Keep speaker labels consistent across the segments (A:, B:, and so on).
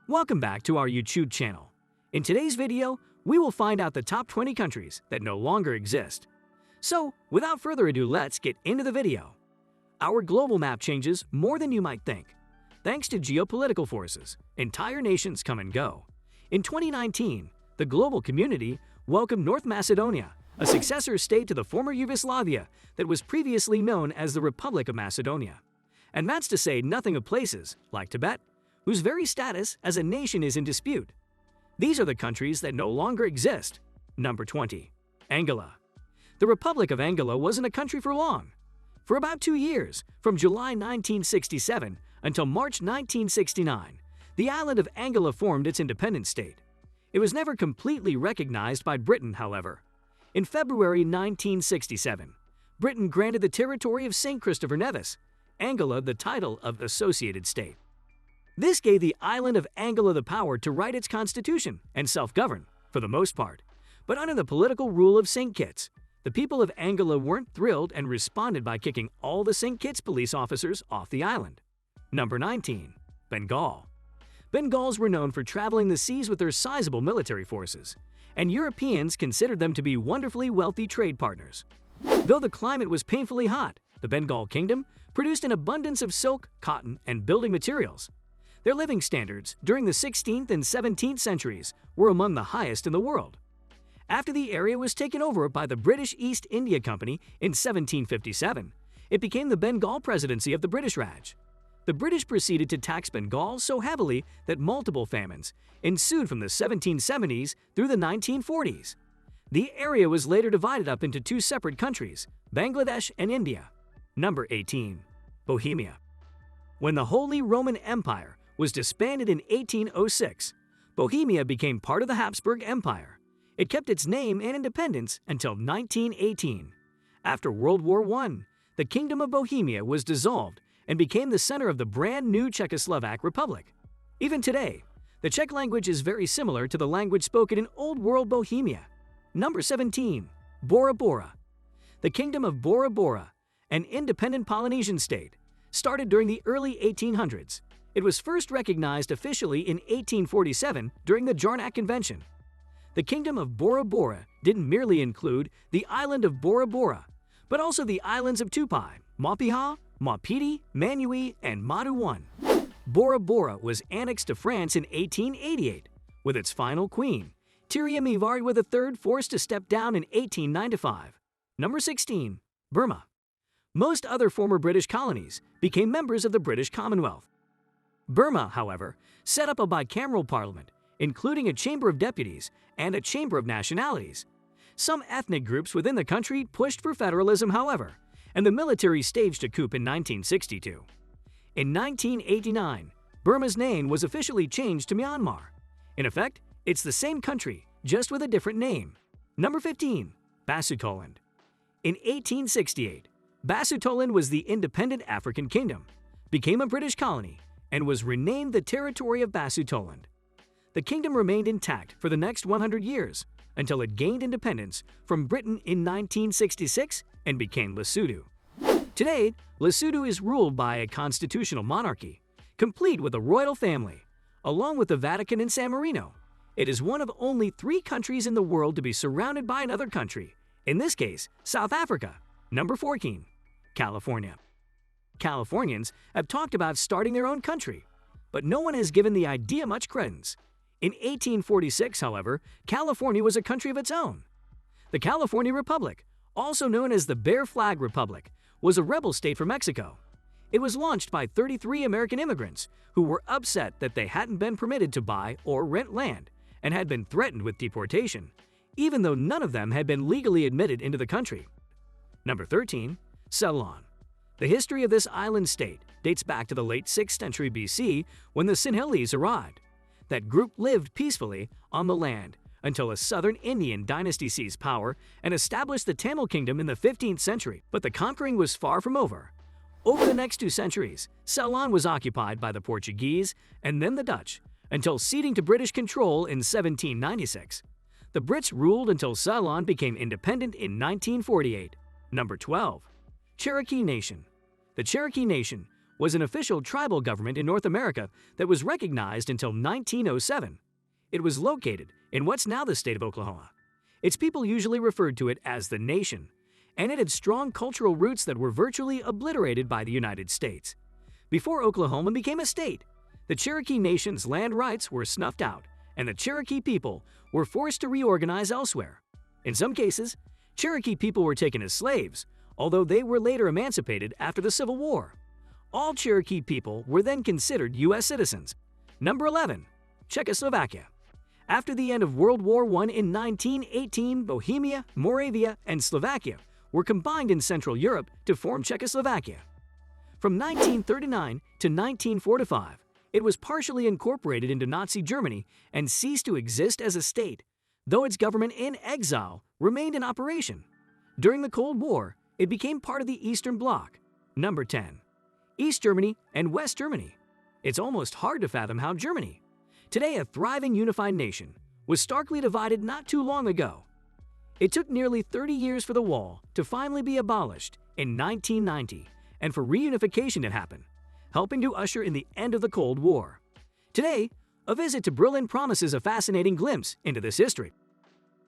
A: Welcome back to our YouTube channel. In today's video, we will find out the top 20 countries that no longer exist. So, without further ado, let's get into the video. Our global map changes more than you might think. Thanks to geopolitical forces, entire nations come and go. In 2019, the global community welcomed North Macedonia, a successor state to the former Yugoslavia that was previously known as the Republic of Macedonia. And that's to say nothing of places like Tibet, whose very status as a nation is in dispute. These are the countries that no longer exist. Number 20. Angola. The Republic of Angola wasn't a country for long. For about 2 years, from July 1967 until March 1969, the island of Angola formed its independent state. It was never completely recognized by Britain, however. In February 1967, Britain granted the territory of St. Christopher Nevis, Angola, the title of associated state. This gave the island of Angola the power to write its constitution and self-govern, for the most part. But under the political rule of St. Kitts, the people of Angola weren't thrilled and responded by kicking all the St. Kitts police officers off the island. Number 19. Bengal. Bengals were known for traveling the seas with their sizable military forces, and Europeans considered them to be wonderfully wealthy trade partners. Though the climate was painfully hot, the Bengal Kingdom produced an abundance of silk, cotton, and building materials. Their living standards during the 16th and 17th centuries were among the highest in the world. After the area was taken over by the British East India Company in 1757, it became the Bengal Presidency of the British Raj. The British proceeded to tax Bengal so heavily that multiple famines ensued from the 1770s through the 1940s. The area was later divided up into two separate countries, Bangladesh and India. Number 18. Bohemia. When the Holy Roman Empire was disbanded in 1806, Bohemia became part of the Habsburg Empire. It kept its name and independence until 1918. After World War I, the Kingdom of Bohemia was dissolved and became the center of the brand new Czechoslovak Republic. Even today, the Czech language is very similar to the language spoken in Old World Bohemia. Number 17. Bora Bora. The Kingdom of Bora Bora, an independent Polynesian state, started during the early 1800s. It was first recognized officially in 1847 during the Jarnac Convention. The Kingdom of Bora Bora didn't merely include the island of Bora Bora, but also the islands of Tupai, Maupiha, Maupiti, Manui, and Matu I. Bora Bora was annexed to France in 1888, with its final queen, Tirimivari III, forced to step down in 1895. Number 16. Burma. Most other former British colonies became members of the British Commonwealth. Burma, however, set up a bicameral parliament, including a Chamber of Deputies and a Chamber of Nationalities. Some ethnic groups within the country pushed for federalism, however, and the military staged a coup in 1962. In 1989, Burma's name was officially changed to Myanmar. In effect, it's the same country, just with a different name. Number 15. Basutoland. In 1868, Basutoland was the independent African kingdom, became a British colony, and was renamed the Territory of Basutoland. The kingdom remained intact for the next 100 years until it gained independence from Britain in 1966 and became Lesotho. Today, Lesotho is ruled by a constitutional monarchy, complete with a royal family, along with the Vatican and San Marino. It is one of only 3 countries in the world to be surrounded by another country, in this case, South Africa. Number 14. California. Californians have talked about starting their own country, but no one has given the idea much credence. In 1846, however, California was a country of its own. The California Republic, also known as the Bear Flag Republic, was a rebel state for Mexico. It was launched by 33 American immigrants who were upset that they hadn't been permitted to buy or rent land and had been threatened with deportation, even though none of them had been legally admitted into the country. Number 13. Ceylon. The history of this island state dates back to the late 6th century BC when the Sinhalese arrived. That group lived peacefully on the land until a southern Indian dynasty seized power and established the Tamil Kingdom in the 15th century, but the conquering was far from over. Over the next 2 centuries, Ceylon was occupied by the Portuguese and then the Dutch, until ceding to British control in 1796. The Brits ruled until Ceylon became independent in 1948. Number 12. Cherokee Nation. The Cherokee Nation was an official tribal government in North America that was recognized until 1907. It was located in what's now the state of Oklahoma. Its people usually referred to it as the Nation, and it had strong cultural roots that were virtually obliterated by the United States. Before Oklahoma became a state, the Cherokee Nation's land rights were snuffed out, and the Cherokee people were forced to reorganize elsewhere. In some cases, Cherokee people were taken as slaves, although they were later emancipated after the Civil War. All Cherokee people were then considered U.S. citizens. Number 11. Czechoslovakia. After the end of World War I in 1918, Bohemia, Moravia, and Slovakia were combined in Central Europe to form Czechoslovakia. From 1939 to 1945, it was partially incorporated into Nazi Germany and ceased to exist as a state, though its government in exile remained in operation. During the Cold War, it became part of the Eastern Bloc. Number 10. East Germany and West Germany. It's almost hard to fathom how Germany, today a thriving unified nation, was starkly divided not too long ago. It took nearly 30 years for the wall to finally be abolished in 1990 and for reunification to happen, helping to usher in the end of the Cold War. Today, a visit to Berlin promises a fascinating glimpse into this history.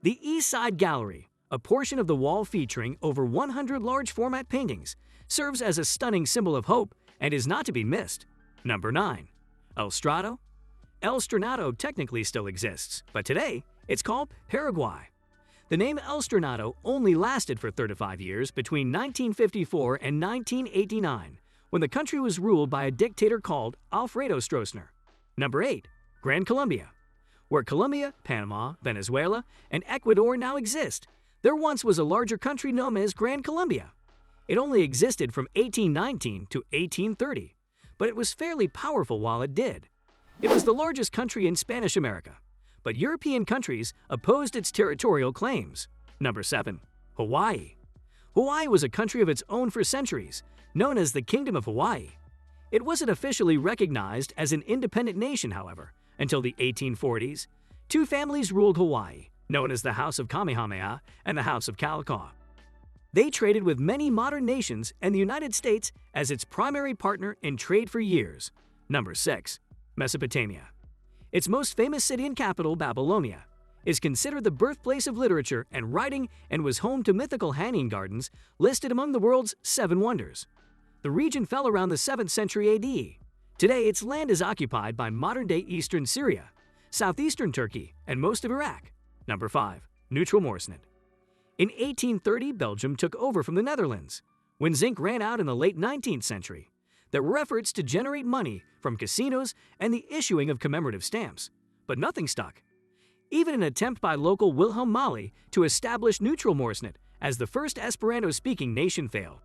A: The East Side Gallery, a portion of the wall featuring over 100 large-format paintings, serves as a stunning symbol of hope and is not to be missed. Number 9. El Strado. El Strenado technically still exists, but today it's called Paraguay. The name El Strenado only lasted for 35 years between 1954 and 1989, when the country was ruled by a dictator called Alfredo Stroessner. Number 8. Gran Colombia. Where Colombia, Panama, Venezuela, and Ecuador now exist, there once was a larger country known as Gran Colombia. It only existed from 1819 to 1830, but it was fairly powerful while it did. It was the largest country in Spanish America, but European countries opposed its territorial claims. Number 7. Hawaii. Hawaii was a country of its own for centuries, known as the Kingdom of Hawaii. It wasn't officially recognized as an independent nation, however, until the 1840s. Two families ruled Hawaii, known as the House of Kamehameha and the House of Kalakaua. They traded with many modern nations and the United States as its primary partner in trade for years. Number 6. Mesopotamia. Its most famous city and capital, Babylonia, is considered the birthplace of literature and writing and was home to mythical hanging gardens listed among the world's 7 wonders. The region fell around the 7th century AD. Today, its land is occupied by modern-day eastern Syria, southeastern Turkey, and most of Iraq. Number 5. Neutral Morsnet. In 1830, Belgium took over from the Netherlands. When zinc ran out in the late 19th century, there were efforts to generate money from casinos and the issuing of commemorative stamps, but nothing stuck. Even an attempt by local Wilhelm Mali to establish Neutral Morsnet as the first Esperanto-speaking nation failed.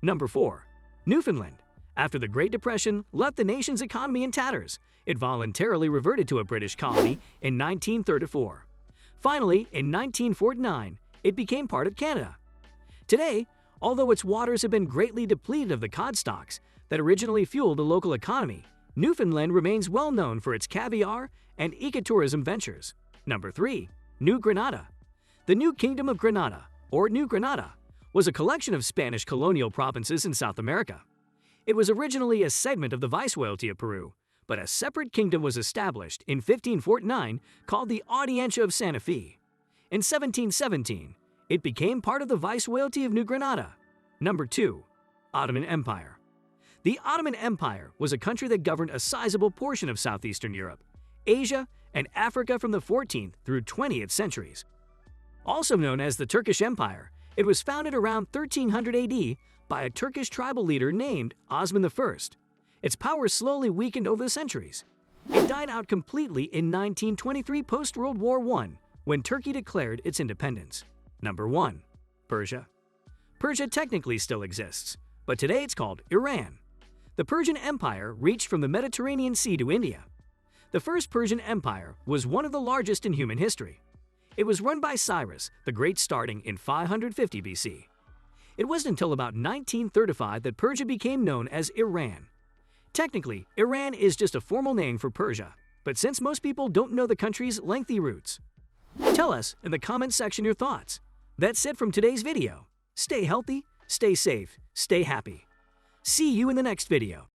A: Number 4. Newfoundland. After the Great Depression left the nation's economy in tatters, it voluntarily reverted to a British colony in 1934. Finally, in 1949, it became part of Canada. Today, although its waters have been greatly depleted of the cod stocks that originally fueled the local economy, Newfoundland remains well known for its caviar and ecotourism ventures. Number 3. New Granada. The New Kingdom of Granada, or New Granada, was a collection of Spanish colonial provinces in South America. It was originally a segment of the Viceroyalty of Peru, but a separate kingdom was established in 1549 called the Audiencia of Santa Fe. In 1717, it became part of the Viceroyalty of New Granada. Number 2. Ottoman Empire. The Ottoman Empire was a country that governed a sizable portion of southeastern Europe, Asia, and Africa from the 14th through 20th centuries. Also known as the Turkish Empire, it was founded around 1300 AD by a Turkish tribal leader named Osman I. Its power slowly weakened over the centuries. It died out completely in 1923 post-World War I when Turkey declared its independence. Number 1. Persia. Persia technically still exists, but today it's called Iran. The Persian Empire reached from the Mediterranean Sea to India. The First Persian Empire was one of the largest in human history. It was run by Cyrus the Great starting in 550 BC. It wasn't until about 1935 that Persia became known as Iran. Technically, Iran is just a formal name for Persia, but since most people don't know the country's lengthy roots. Tell us in the comments section your thoughts. That's it from today's video. Stay healthy, stay safe, stay happy. See you in the next video.